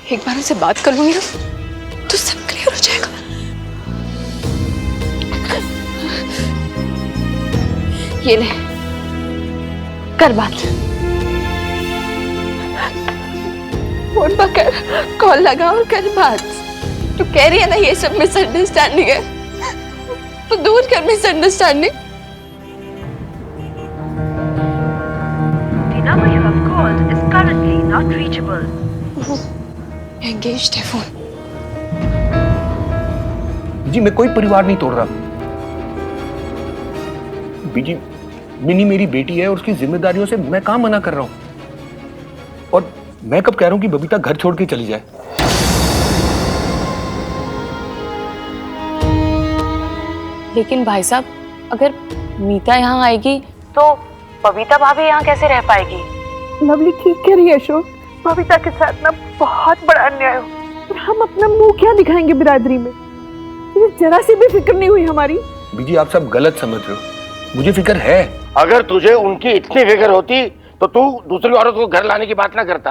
एक बार उनसे बात कर लूंगी ना तो सब क्लियर हो जाएगा। ये ले, कर बात। फोन पकड़, कॉल लगा और कर बात। तू कह रही है ना ये सब मिसअंडरस्टैंडिंग है, तो दूर कर misunderstanding. The number you have called is currently not reachable. Engaged है फोन। जी मैं कोई परिवार नहीं तोड़ रहा। बीजी, मिनी मेरी बेटी है और उसकी जिम्मेदारियों से मैं कहां मना कर रहा हूं। और मैं कब कह रहा हूं कि बबीता घर छोड़ के चली जाए। लेकिन भाई साहब, अगर मीता यहाँ आएगी तो बबीता भाभी यहाँ कैसे रह पाएगी? लवली ठीक कह रही है अशोक। बबीता के साथ ना बहुत बड़ा अन्याय हो और हम अपना मुंह क्या दिखाएंगे बिरादरी में। तुझे जरा सी भी फिक्र नहीं हुई हमारी? बीजी आप सब गलत समझ रहे हो, मुझे फिक्र है। अगर तुझे उनकी इतनी फिक्र होती तो तू दूसरी औरत को घर लाने की बात ना करता।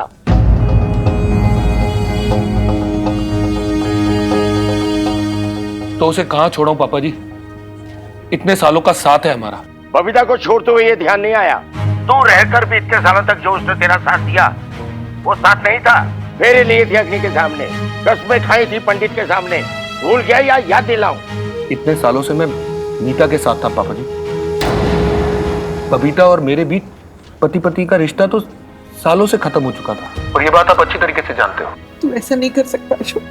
तो उसे कहां छोड़ाऊं पापा जी, इतने सालों का साथ है हमारा। बबीता को छोड़ते हुए ये ध्यान नहीं आया। तू रहकर भी इतने सालों तक जो उसने तेरा साथ दिया वो साथ नहीं था। फेरे लिए थे अग्नि के सामने, कस्में खाई थी पंडित के सामने। भूल गया या याद दिलाऊं? इतने सालों से मैं मीता के साथ था पापा जी। बबीता और मेरे बीच पति पति का रिश्ता तो सालों से खत्म हो चुका था, और ये बात आप अच्छी तरीके से जानते हो। तू ऐसा नहीं कर सकता अशोक।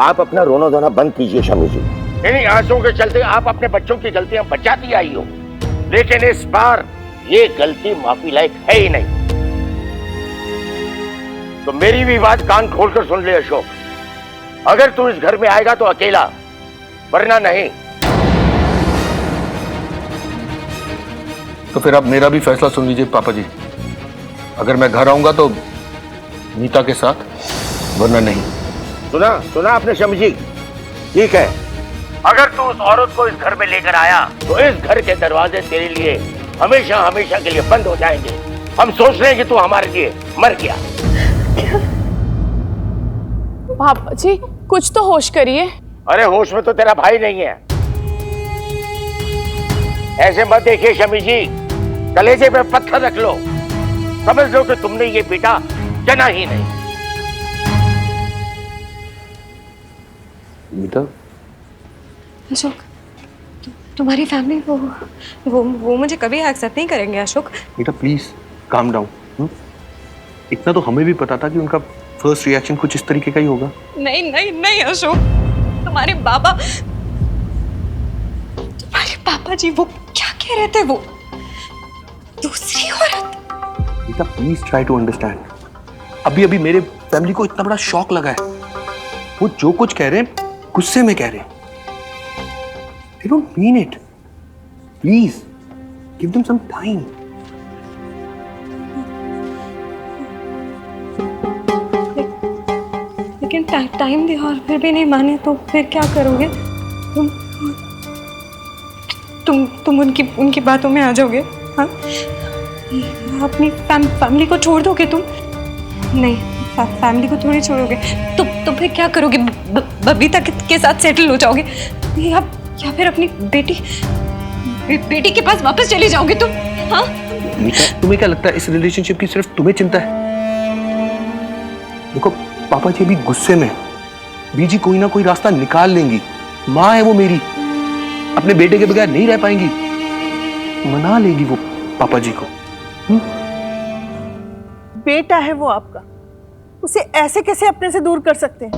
आप अपना रोना धोना बंद कीजिए शमी जी। इन्हीं आंसुओं के चलते आप अपने बच्चों की गलतियां बचाती आई हो, लेकिन इस बार ये गलती माफी लायक है ही नहीं। तो मेरी भी बात कान खोलकर सुन ले अशोक, अगर तू इस घर में आएगा तो अकेला, वरना नहीं। तो फिर आप मेरा भी फैसला सुन लीजिए पापा जी। अगर मैं घर आऊंगा तो मीता के साथ, वरना नहीं। सुना सुना आपने शमी जी? ठीक है, अगर तू उस औरत को इस घर में लेकर आया तो इस घर के दरवाजे तेरे लिए हमेशा हमेशा के लिए बंद हो जाएंगे। हम सोच रहे हैं कि तू हमारे लिए मर गया। पापा जी कुछ तो होश करिए। अरे होश में तो तेरा भाई नहीं है। ऐसे मत देखिए शमी जी, कलेजे पे पत्थर रख लो, समझ लो कि तुमने ये बेटा जना ही नहीं। मीता, अशोक, तुम्हारी फैमिली वो मुझे कभी एक्सेप्ट नहीं करेंगे अशोक। मीता प्लीज काम डाउन। इतना तो हमें भी पता था कि उनका फर्स्ट रिएक्शन कुछ इस तरीके का ही होगा। नहीं नहीं नहीं अशोक, तुम्हारे पापा जी वो क्या कह रहे थे? वो दूसरी औरत। मीता प्लीज ट्राई टू अंडरस्टैंड। अभी अभी मेरे फैमिली को इतना बड़ा शॉक लगा है। वो जो कुछ कह रहे हैं गुस्से में कह रहे हैं। They don't mean it. Please give them some time. लेकिन टाइम दिया और फिर भी नहीं माने तो फिर क्या करोगे? तुम उनकी बातों में आ जाओगे? हाँ, अपनी फैमिली को छोड़ दोगे तुम? नहीं, फैमिली को थोड़ी छोड़ोगे। तो फिर क्या करोगे? बबीता के साथ सेटल हो जाओगे या फिर अपनी बेटी के पास वापस चले जाओगे तुम? हाँ? मीता, तुम्हें क्या लगता है इस रिलेशनशिप की सिर्फ तुम्हें चिंता है? देखो पापा जी भी गुस्से में, बीजी कोई ना कोई रास्ता निकाल लेंगी। माँ है वो मेरी, अपने बेटे के बगैर नहीं रह पाएंगी। मना लेगी वो पापा जी को। बेटा है वो आपका, उसे ऐसे कैसे अपने से दूर कर सकते हैं?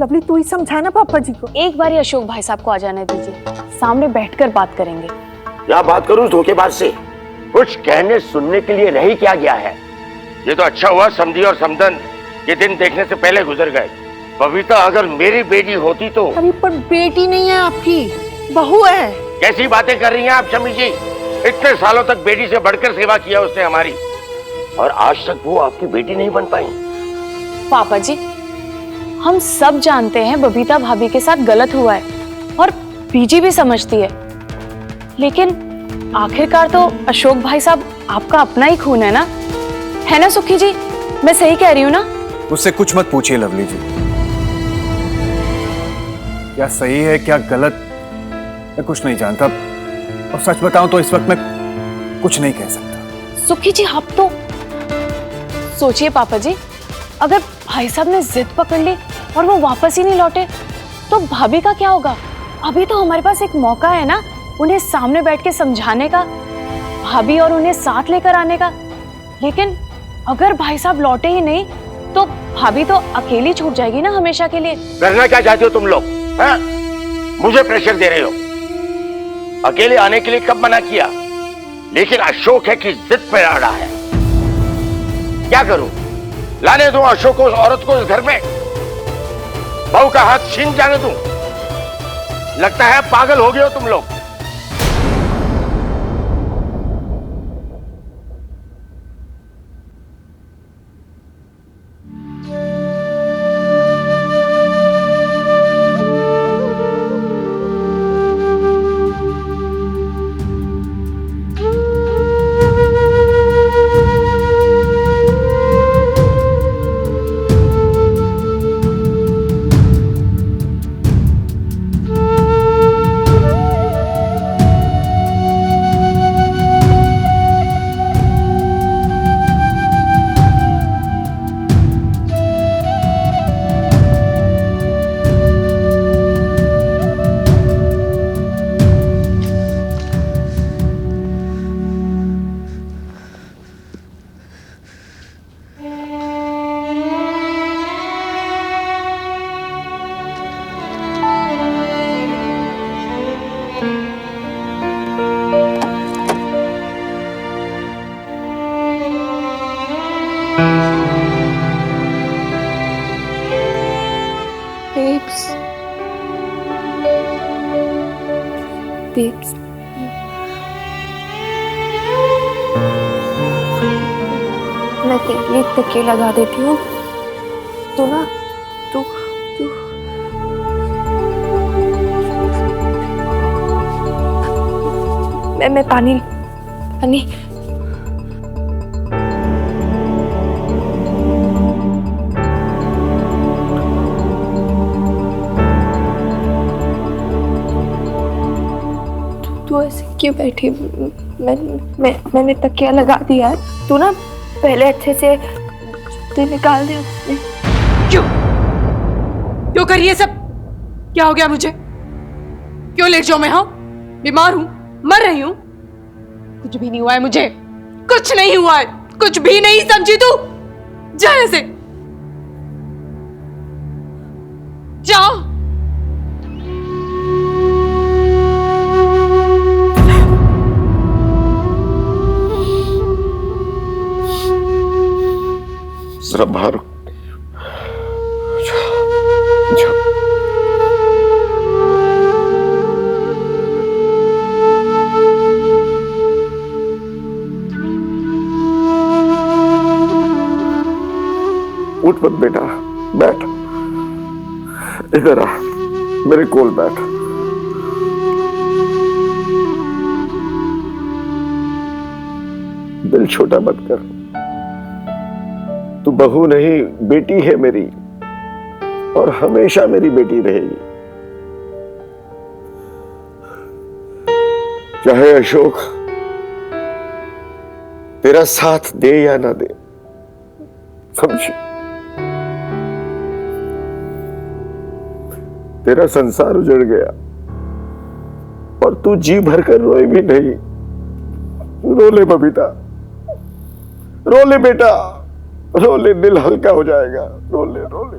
लवली तू ही समझाना पापा जी को। एक बार ही अशोक भाई साहब को आ जाने दीजिए, सामने बैठकर बात करेंगे। क्या बात करूं धोखेबाज से? कुछ कहने सुनने के लिए रह क्या गया है? ये तो अच्छा हुआ समझी और समदन ये दिन देखने से पहले गुजर गए। बबीता अगर मेरी बेटी होती तो। अरे पर बेटी नहीं है आपकी, बहू है। कैसी बातें कर रही हैं आप शमी जी? इतने सालों तक बेटी से बढ़कर सेवा किया उसने हमारी, और आज तक वो आपकी बेटी नहीं बन पाई। पापा जी हम सब जानते हैं बबीता भाभी के साथ गलत हुआ है और बीजी भी समझती है, लेकिन आखिरकार तो अशोक भाई साहब आपका अपना ही खून है ना सुखी जी? मैं सही कह रही हूँ ना? उससे कुछ मत पूछिए लवली जी। क्या सही है क्या गलत मैं कुछ नहीं जानता, और सच बताऊं तो इस वक्त मैं कुछ नहीं कह सकता। सुखी जी आप तो सोचिए पापा जी, अगर भाई साहब ने जिद पकड़ ली और वो वापस ही नहीं लौटे तो भाभी का क्या होगा? अभी तो हमारे पास एक मौका है ना उन्हें सामने बैठ के समझाने का, भाभी और उन्हें साथ लेकर आने का। लेकिन अगर भाई साहब लौटे ही नहीं तो भाभी तो अकेली छूट जाएगी ना हमेशा के लिए। करना क्या चाहते हो तुम लोग? हाँ? मुझे प्रेशर दे रहे हो? अकेले आने के लिए कब मना किया? लेकिन अशोक है कि जिद पे आ रहा है। क्या करूं? लाने दूं अशोक को, उस औरत को इस घर में? बहू का हाथ छीन जाने दूं? लगता है पागल हो गए हो तुम लोग। Babes. मैं तेरे लिए तकिए लगा देती हूँ, तो ना तू तू मैं पानी पानी तू ऐसे क्यों बैठी? मैंने तकिया लगा दिया है, तू ना पहले अच्छे से तू निकाल दे उसने। क्यों कर ये सब? क्या हो गया मुझे? क्यों लेट जाऊं मैं? हाँ, बीमार हूं, मर रही हूं। कुछ भी नहीं हुआ है मुझे, कुछ नहीं हुआ है, कुछ भी नहीं। समझी तू? जा ऐसे जा। जरा बाहर उठ मत बेटा, बैठ, इधर आ, मेरे कोल बैठ। दिल छोटा मत कर, तू बहू नहीं बेटी है मेरी, और हमेशा मेरी बेटी रहेगी। चाहे अशोक तेरा साथ दे या ना दे, समझी? तेरा संसार उजड़ गया और तू जी भरकर रोए भी नहीं। रो ले बबीता, रो ले बेटा, रो ले, दिल हल्का हो जाएगा। रो ले, रो ले।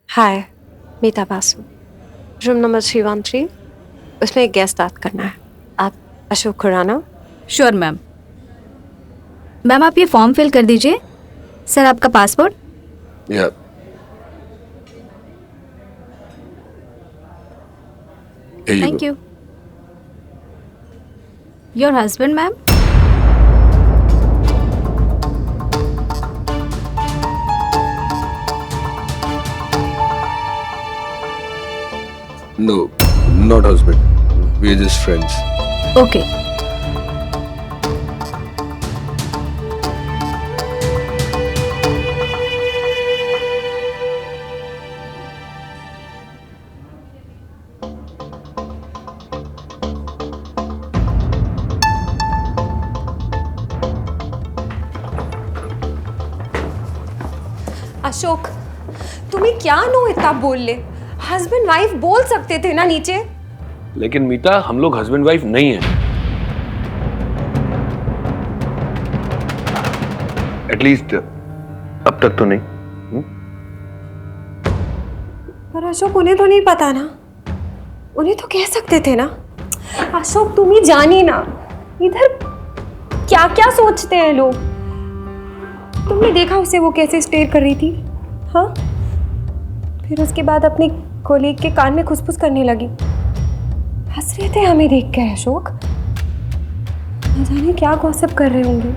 Hi, Meeta Basu. Room number 313. उसमें एक गेस्ट ऐड करना है। आप Ashok Khurana. Sure ma'am. Ma'am आप ये फॉर्म फिल कर दीजिए। सर आपका passport. Yeah thank you. Your husband ma'am. No, not husband, we are just friends. Okay. Ashok, तुम्हें क्या नो इतना बोल ले? हस्बैंड वाइफ बोल सकते थे ना नीचे। लेकिन मीता, हम लोग हस्बैंड वाइफ नहीं हैं। एटलीस्ट अब तक तो नहीं। पर अशोक, उन्हें तो नहीं पता ना। उन्हें तो कह सकते थे ना। अशोक, तुम ही जानी ना इधर क्या क्या सोचते हैं लोग। तुमने देखा उसे वो कैसे स्टेयर कर रही थी? हाँ, फिर उसके बाद अपनी कोलीग के कान में खुसफुस करने लगी। हंस रहे थे हमें देख के अशोक। न जाने क्या गॉसिप कर रहे होंगे।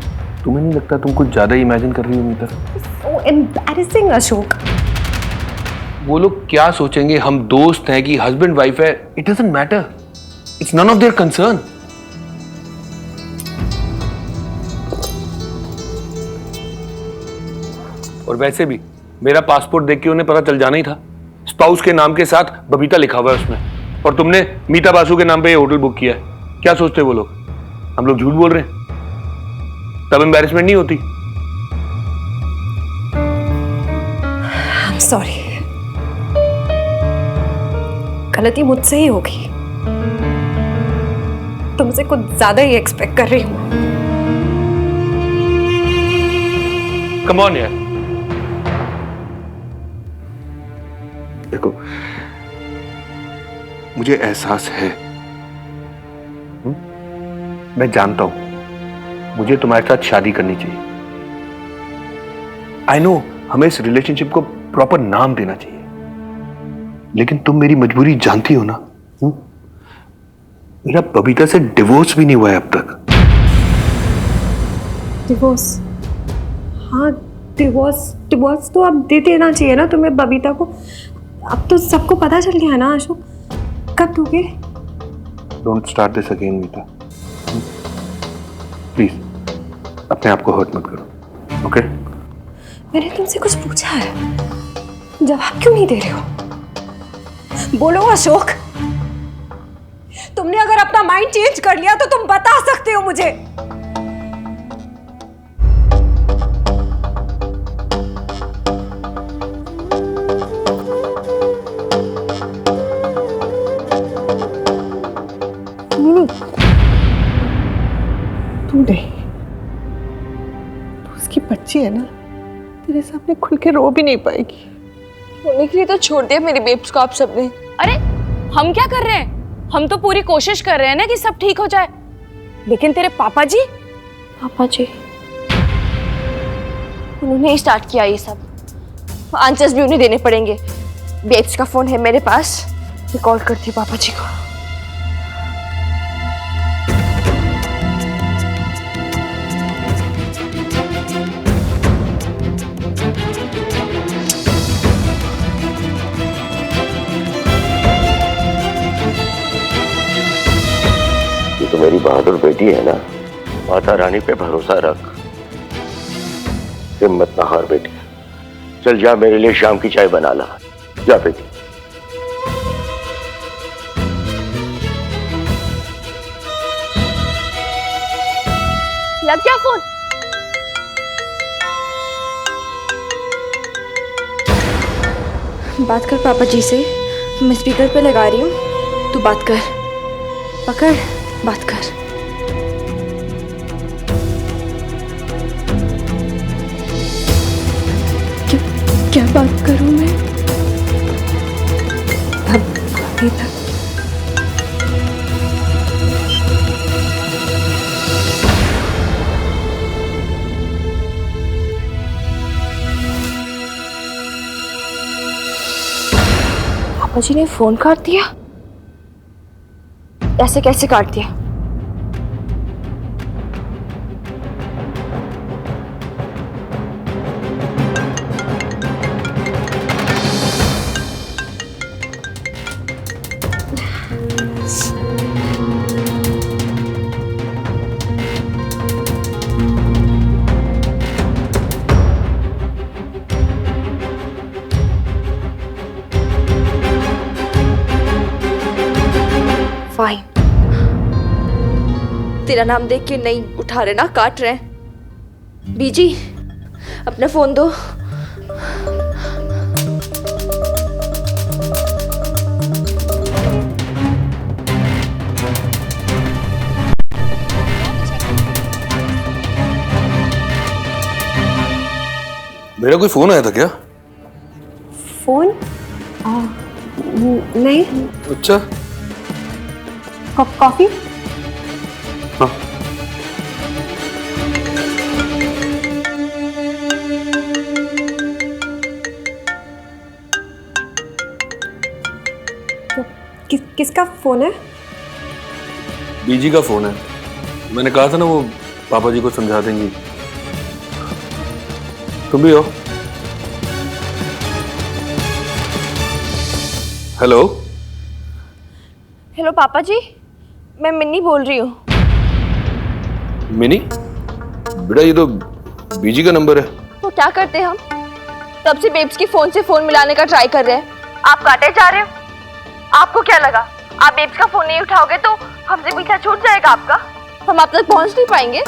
तुम्हें नहीं लगता तुम कुछ ज्यादा इमेजिन कर रही हो मीता? So embarrassing Ashok. वो लोग क्या सोचेंगे? हम दोस्त हैं कि हस्बैंड वाइफ है, it doesn't matter. It's none of their concern. और वैसे भी मेरा पासपोर्ट देख के उन्हें पता चल जाना ही था। स्पाउस के नाम के साथ बबीता लिखा हुआ है उसमें, और तुमने मीता बासु के नाम पे ये होटल बुक किया है। क्या सोचते वो लोग? हम लोग झूठ बोल रहे हैं? तब एम्बैरेसमेंट नहीं होती? सॉरी, गलती मुझसे ही होगी। तुमसे कुछ ज्यादा ही एक्सपेक्ट कर रही हूँ। कम ऑन यार। देखो, मुझे एहसास है, मैं जानता हूं मुझे तुम्हारे साथ शादी करनी चाहिए। आई नो हमें इस रिलेशनशिप को प्रॉपर नाम देना चाहिए, लेकिन तुम मेरी मजबूरी जानती हो ना। मेरा बबीता से डिवोर्स भी नहीं हुआ है अब तक। डिवोर्स? हाँ, डिवोर्स तो अब दे देना चाहिए ना तुम्हें बबीता को। अब तो सबको पता चल गया ना अशोक। कब दोगे? Don't start this again Meeta, please अपने आप को हर्ट मत करो, ओके? मैंने तुमसे कुछ पूछा है, जवाब क्यों नहीं दे रहे हो? बोलो अशोक। तुमने अगर अपना माइंड चेंज कर लिया तो तुम बता सकते हो मुझे। तू नहीं, तू उसकी बच्ची है ना, तेरे सामने खुल के रो भी नहीं पाएगी। होने के लिए तो छोड़ दिया मेरी बेब्स को आप सबने। अरे हम क्या कर रहे हैं? हम तो पूरी कोशिश कर रहे हैं ना कि सब ठीक हो जाए। लेकिन तेरे पापा जी उन्होंने ही स्टार्ट किया ये सब। आंसर्स भी उन्हें देने पड़ेंगे। बेब्स का फोन है मेरे पास, मैं कॉल करती हूँ पापा जी को। तो मेरी बहादुर बेटी है ना, माता रानी पे भरोसा रख, हिम्मत ना हार बेटी। चल जा, मेरे लिए शाम की चाय बना ला। जा बेटी। लग गया फोन? बात कर पापा जी से, मैं स्पीकर पे लगा रही हूँ, तू बात कर। पकड़, बात कर। क्या बात करूं मैं? अभी तक पापा जी ने फोन काट दिया? ऐसे कैसे काट दिया? फाइन, तेरा नाम देख के नहीं उठा रहे ना, काट रहे हैं। बीजी, अपना फोन दो। मेरा कोई फोन आया था क्या? फोन? नहीं। अच्छा, कॉफी? हाँ। किसका फोन है? बीजी का फोन है। मैंने कहा था ना वो पापा जी को समझा देंगी। तुम भी हो? हेलो। हेलो पापा जी, मैं मिन्नी बोल रही हूँ। मिनी? बेटा ये तो बीजी का नंबर है। तो क्या करते हम? तब से बेब्स की फोन से फोन मिलाने का ट्राई कर रहे हैं। आप काटे जा रहे हो? आपको क्या लगा आप बेब्स का फोन नहीं उठाओगे तो हमसे पीछा छूट जाएगा आपका? हम आप तक पहुंच नहीं पाएंगे।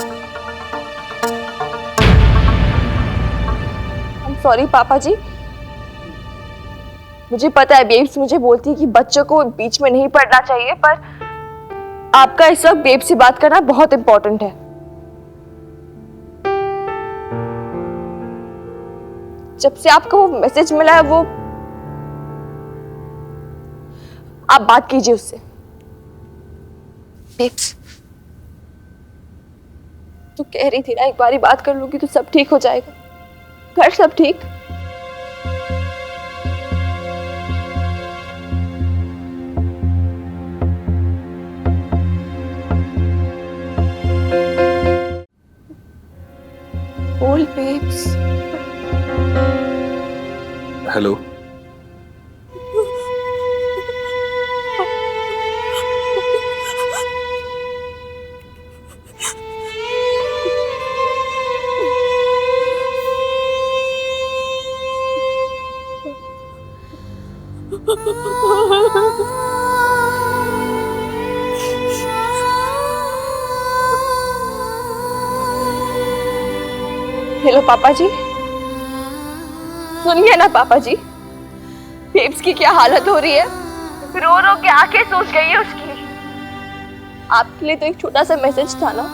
सॉरी पापा जी, मुझे पता है बेब्स मुझे बोलती है कि बच्चों को बीच में नहीं पढ़ना चाहिए, पर आपका इस वक्त बेब्स से बात करना बहुत इंपॉर्टेंट है। जब से आपको वो मैसेज मिला है, वो आप बात कीजिए उससे। बेब्स, तू कह रही थी ना एक बारी बात कर लूंगी तो सब ठीक हो जाएगा। घर सब ठीक? बोल बेब्स। हेलो। हेलो पापा जी, सुनिए ना पापा जी, बेब्स की क्या हालत हो रही है। रो रो के आंखें सूज गई है उसकी। आपके लिए तो एक छोटा सा मैसेज था ना,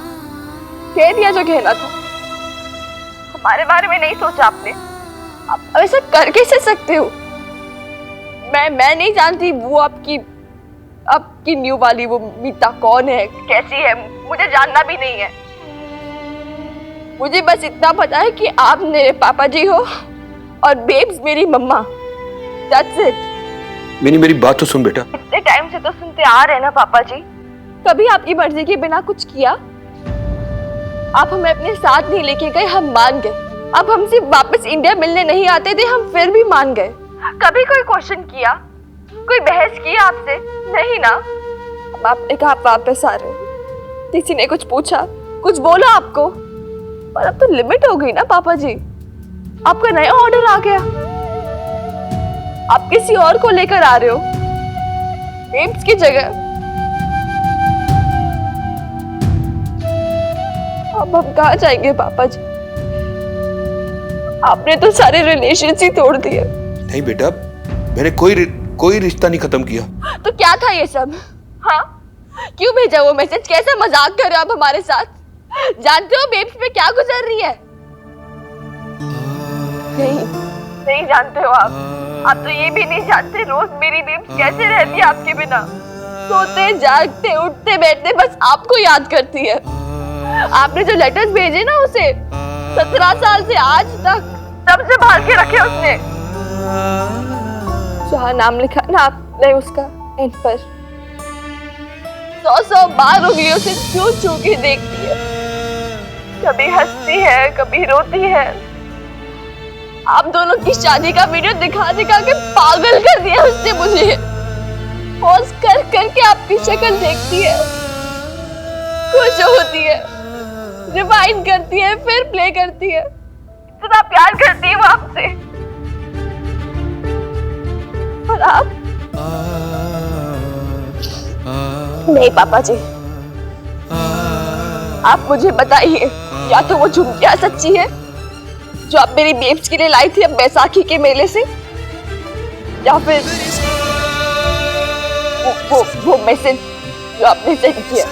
कह दिया जो कहना था। हमारे बारे में नहीं सोचा आपने। आप ऐसा कर कैसे सकते हो? मैं नहीं जानती वो आपकी न्यू वाली वो मीता कौन है, कैसी है, मुझे जानना भी नहीं है। मुझे बस इतना पता है कि आप मेरे पापा जी हो और बेब्स मेरी मम्मा। That's it. मिनी मेरी बात तो सुन बेटा। इतने टाइम से तो सुनते आ रहे हैं ना पापा जी। कभी आपकी मर्जी के बिना कुछ किया? आप हमें अपने साथ नहीं लेके गए, हम मान गए। आप हमसे वापस इंडिया मिलने नहीं आते थे, हम फिर भी मान गए। कभी कोई क्वेश्चन किया, कोई बहस किया आपसे? नहीं ना। अब आपने कहा आप वापस आ रहे हो, किसी ने कुछ पूछा, कुछ बोला आपको? पर अब तो लिमिट हो गई ना पापा जी। आपका नया ऑर्डर आ गया, आप किसी और को लेकर आ रहे हो बेब्स की जगह। अब हम कहाँ जाएंगे पापा जी? आपने तो सारे रिलेशन ही तोड़ दिए। नहीं बेटा, मैंने कोई रिश्ता नहीं खत्म किया। तो क्या था ये सब? हाँ, क्यों भेजा वो मैसेज? कैसा मजाक कर रहे हो आप हमारे साथ? जानते हो बेब्स पे क्या गुजर रही है? नहीं जानते हो आप तो ये भी नहीं जानते रोज मेरी बेब्स कैसे रहती है आपके बिना। सोते जागते उठते बैठते बस आपको याद करती है। आपने जो लेटर्स भेजे ना उसे, 17 साल से आज तक तब से भाल के रखे उसने। जहाँ नाम लिखा ना आपने उसका एंड पर 100 बार उंगलियों से छू छू के देखती है, कभी हंसती है कभी रोती है। आप दोनों की शादी का वीडियो दिखा दिखा के पागल कर दिया उसने मुझे। पॉज कर करके आपकी शक्ल देखती है, खुश होती है, रिवाइंड करती है, फिर प्ले करती है। इतना प्यार करती है वो आपसे। और आप नहीं पापा जी, आप मुझे बताइए, या तो वो झुमकियां सच्ची है जो आप मेरी बेब्स के लिए लाई थी अब बैसाखी के मेले से, या फिर वो मैसेज जो आपने सेंड किया